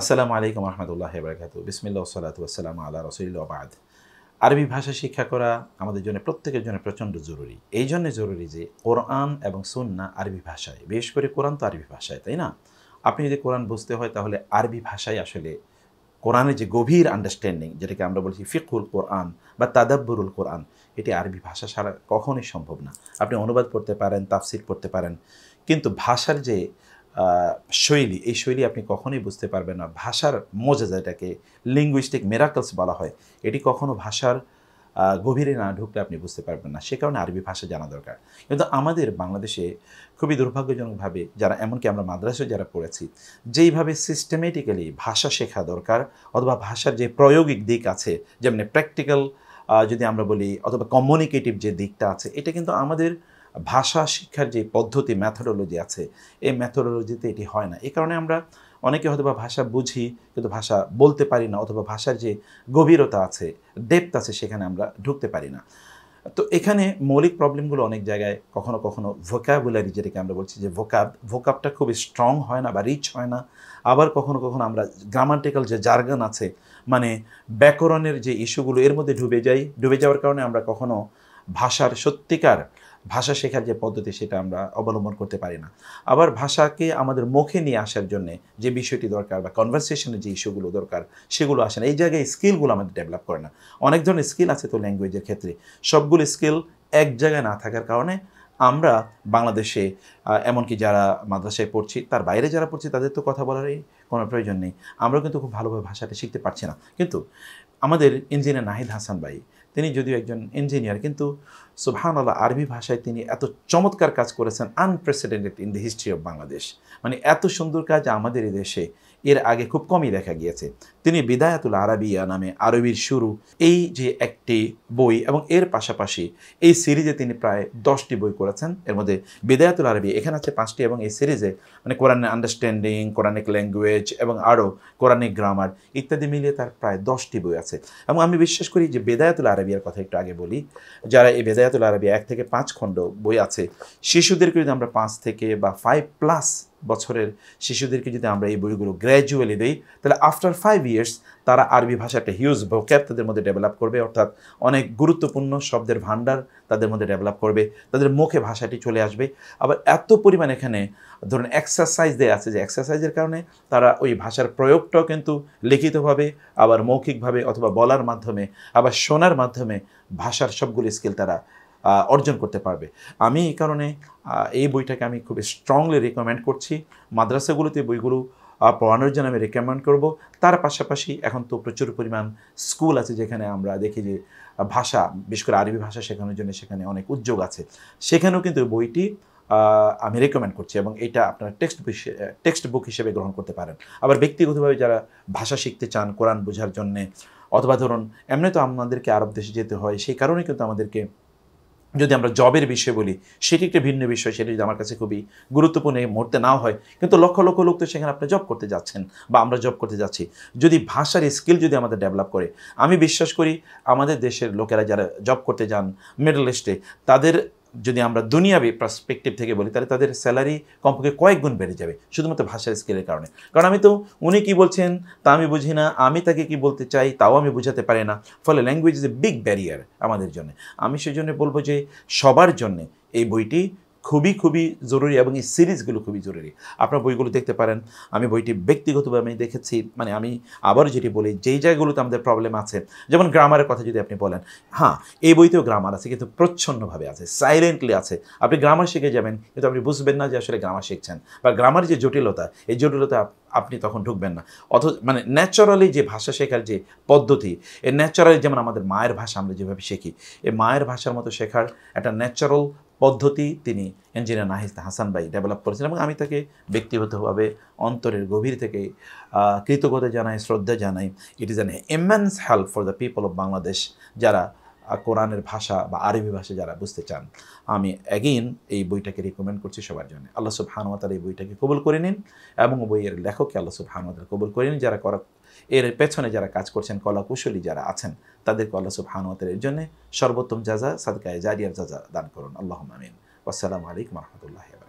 আসসালামু আলাইকুম রহমতুল্লাহি ওয়া বারাকাতুহু। বিসমিল্লাহ ওয়াসসালাতু ওয়াসসালামু আলা রাসূলিল্লাহ ওয়া বা'দ। আরবি ভাষা শিক্ষা করা আমাদের জন্য প্রত্যেকের জন্য প্রচণ্ড জরুরি। এই জন্যে জরুরি যে কোরআন এবং সুন্নাহ আরবি ভাষায়, বিশেষ করে কোরআন তো আরবি ভাষায়, তাই না? আপনি যদি কোরআন বুঝতে হয় তাহলে আরবি ভাষায় আসলে কোরআনের যে গভীর আন্ডারস্ট্যান্ডিং, যেটাকে আমরা বলছি ফিকহুল কোরআন বা তাদাব্বুরুল কোরআন, এটি আরবি ভাষা ছাড়া কখনোই সম্ভব না। আপনি অনুবাদ পড়তে পারেন, তাফসির পড়তে পারেন, কিন্তু ভাষার যে আ শৈলী, এই শৈলী আপনি কখনোই বুঝতে পারবেন না। ভাষার মোজেজা, যেটাকে লিঙ্গুইস্টিক মিরাকলস বলা হয়, এটি কখনো ভাষার গভীরে না ঢুকলে আপনি বুঝতে পারবেন না। সে কারণে আরবি ভাষা জানা দরকার। কিন্তু আমাদের বাংলাদেশে খুবই দুর্ভাগ্যজনকভাবে, যারা এমনকি আমরা মাদ্রাসায় যারা পড়েছি, যেইভাবে সিস্টেমেটিক্যালি ভাষা শেখা দরকার অথবা ভাষার যে প্রায়োগিক দিক আছে, যেমনি প্র্যাকটিক্যাল যদি আমরা বলি, অথবা কমিউনিকেটিভ যে দিকটা আছে, এটা কিন্তু আমাদের ভাষা শিক্ষার যে পদ্ধতি, ম্যাথোডোলজি আছে, এই ম্যাথোডোলজিতে এটি হয় না। এই কারণে আমরা অনেকে হয়তোবা ভাষা বুঝি কিন্তু ভাষা বলতে পারি না, অথবা ভাষার যে গভীরতা আছে, ডেপথ আছে, সেখানে আমরা ঢুকতে পারি না। তো এখানে মৌলিক প্রবলেমগুলো অনেক জায়গায় কখনো কখনো ভোকাবুলারি, যেটাকে আমরা বলছি যে ভোকাবটা খুব স্ট্রং হয় না বা রিচ হয় না। আবার কখনো কখনো আমরা গ্রামাটিক্যাল যে জার্গন আছে, মানে ব্যাকরণের যে ইস্যুগুলো, এর মধ্যে ডুবে যাওয়ার কারণে আমরা কখনো ভাষার সত্যিকার ভাষা শেখার যে পদ্ধতি, সেটা আমরা অবলম্বন করতে পারি না। আবার ভাষাকে আমাদের মুখে নিয়ে আসার জন্যে যে বিষয়টি দরকার বা কনভারসেশনের যে ইস্যুগুলো দরকার, সেগুলো আসে না। এই জায়গায় স্কিলগুলো আমাদের ডেভেলপ করে না। অনেক ধরনের স্কিল আছে তো ল্যাঙ্গুয়েজের ক্ষেত্রে, সবগুলো স্কিল এক জায়গায় না থাকার কারণে আমরা বাংলাদেশে, এমনকি যারা মাদ্রাসায় পড়ছি, তার বাইরে যারা পড়ছি, তাদের তো কথা বলারই কোনো প্রয়োজন নেই। আমরাও কিন্তু খুব ভালোভাবে ভাষাটা শিখতে পারছি না। কিন্তু আমাদের ইঞ্জিনিয়ার নাহিদ হাসান ভাই, তিনি যদিও একজন ইঞ্জিনিয়ার, কিন্তু সুবহানাল্লাহ, আরবি ভাষায় তিনি এত চমৎকার কাজ করেছেন, unprecedented in the history of Bangladesh. মানে এত সুন্দর কাজ আমাদের এই দেশে এর আগে খুব কমই দেখা গিয়েছে। তিনি বিদায়াতুল আরাবিয়া নামে, আরবির শুরু, এই যে একটি বই, এবং এর পাশাপাশি এই সিরিজে তিনি প্রায় 10টি বই করেছেন। এর মধ্যে বিদায়াতুল আরাবিয়া এখানে আছে 5টি, এবং এই সিরিজে মানে কোরআনের আন্ডারস্ট্যান্ডিং, কোরআনিক ল্যাঙ্গুয়েজ এবং আরও কোরআনিক গ্রামার ইত্যাদি মিলিয়ে তার প্রায় 10টি বই আছে। এবং আমি বিশ্বাস করি যে বেদায়াতুল আরাবিয়ার কথা একটু আগে বলি, যারা এই বেদায়াতুল আরাবিয়া 1 থেকে 5 খণ্ড বই আছে, শিশুদেরকে যদি আমরা 5 থেকে বা 5+ বছরের শিশুদেরকে যদি আমরা এই বইগুলো গ্র্যাজুয়ালি দিই, তাহলে আফটার 5 ইয়ার্স তারা আরবি ভাষা একটা হিউজ ভোক্যাব তাদের মধ্যে ডেভেলপ করবে, অর্থাৎ অনেক গুরুত্বপূর্ণ শব্দের ভাণ্ডার তাদের মধ্যে ডেভেলপ করবে, তাদের মুখে ভাষাটি চলে আসবে। আবার এত পরিমাণ এখানে ধরুন এক্সারসাইজ দেয়া আছে, যে এক্সারসাইজের কারণে তারা ওই ভাষার প্রয়োগটাও কিন্তু লিখিতভাবে, আবার মৌখিকভাবে, অথবা বলার মাধ্যমে, আবার শোনার মাধ্যমে ভাষার সবগুলো স্কিল তারা অর্জন করতে পারবে। আমি এই কারণে এই বইটাকে আমি খুব স্ট্রংলি রেকমেন্ড করছি। মাদ্রাসাগুলোতে বইগুলো পড়ানোর জন্য আমি রেকমেন্ড করব। তার পাশাপাশি এখন তো প্রচুর পরিমাণ স্কুল আছে, যেখানে আমরা দেখি যে ভাষা, বিশেষ করে আরবি ভাষা শেখানোর জন্য সেখানে অনেক উদ্যোগ আছে। সেখানেও কিন্তু বইটি আমি রেকমেন্ড করছি, এবং এটা আপনারা টেক্সট বুক হিসেবে গ্রহণ করতে পারেন। আবার ব্যক্তিগতভাবে যারা ভাষা শিখতে চান কোরআন বোঝার জন্যে, অথবা ধরুন এমনি তো আমাদেরকে আরব দেশে যেতে হয়, সেই কারণে কিন্তু আমাদেরকে, যদি আমরা জবের বিষয়ে বলি, সেটি একটা ভিন্ন বিষয়, সেটি যদি আমার কাছে খুবই গুরুত্বপূর্ণ এই মুহূর্তে নাও হয়, কিন্তু লক্ষ লক্ষ লোক তো সেখানে আপনি জব করতে যাচ্ছেন, বা আমরা জব করতে যাচ্ছি। যদি ভাষার স্কিল যদি আমাদের ডেভেলপ করে, আমি বিশ্বাস করি আমাদের দেশের লোকেরা যারা জব করতে যান মিডল ইস্টে, তাদের যদি আমরা দুনিয়াবি পার্সপেক্টিভ থেকে বলি, তাহলে তাদের স্যালারি কমপক্ষে কয়েক গুণ বেড়ে যাবে, শুধুমাত্র ভাষার স্কিলের কারণে। কারণ আমি তো, উনি কী বলছেন তা আমি বুঝি না, আমি তাকে কি বলতে চাই তাও আমি বুঝাতে পারি না। ফলে language is a big barrier আমাদের জন্য। আমি সেই জন্য বলবো যে সবার জন্যে এই বইটি খুবই খুবই জরুরি, এবং এই সিরিজগুলো খুবই জরুরি। আপনার বইগুলো দেখতে পারেন। আমি বইটি ব্যক্তিগতভাবে আমি দেখেছি। মানে আমি আবারও যেটি বলি, যেই জায়গাগুলোতে আমাদের প্রবলেম আছে, যেমন গ্রামারের কথা যদি আপনি বলেন, হ্যাঁ, এই বইতেও গ্রামার আছে, কিন্তু প্রচ্ছন্নভাবে আছে, সাইলেন্টলি আছে। আপনি গ্রামার শিখে যাবেন, কিন্তু আপনি বুঝবেন না যে আসলে গ্রামার শিখছেন, বা গ্রামার যে জটিলতা, এই জটিলতা আপনি তখন ঢুকবেন না। মানে ন্যাচারালি যে ভাষা শেখার যে পদ্ধতি, এই ন্যাচারালি, যেমন আমাদের মায়ের ভাষা আমরা যেভাবে শিখি, এই মায়ের ভাষার মতো শেখার একটা ন্যাচারাল পদ্ধতি তিনি ইঞ্জিনিয়ার নাহিদ হাসান ভাই ডেভেলপ করেছেন, এবং আমি তাকে ব্যক্তিগতভাবে অন্তরের গভীর থেকে কৃতজ্ঞতা জানাই, শ্রদ্ধা জানাই। It is an immense help for the people of Bangladesh, যারা কোরআনের ভাষা বা আরবি ভাষা যারা বুঝতে চান। আমি অ্যাগেইন এই বইটাকে রিকমেন্ড করছি সবার জন্য। আল্লাহ সুবহানাহু ওয়া তাআলা এই বইটাকে কবুল করে নিন, এবং বইয়ের লেখককে আল্লাহ সুবহানাহু ওয়া তাআলা কবুল করে নিন। যারা এর পেছনে যারা কাজ করছেন, কলা কুশলী যারা আছেন, তাদেরকে আল্লাহ সুবহানাহু ওয়া তাআলা এর জন্য সর্বোত্তম জাযা, সাদকায়ে জারিয়ার জাযা দান করুন। আল্লাহুম্মা আমিন। আসসালামু আলাইকুম ওয়া রাহমাতুল্লাহি।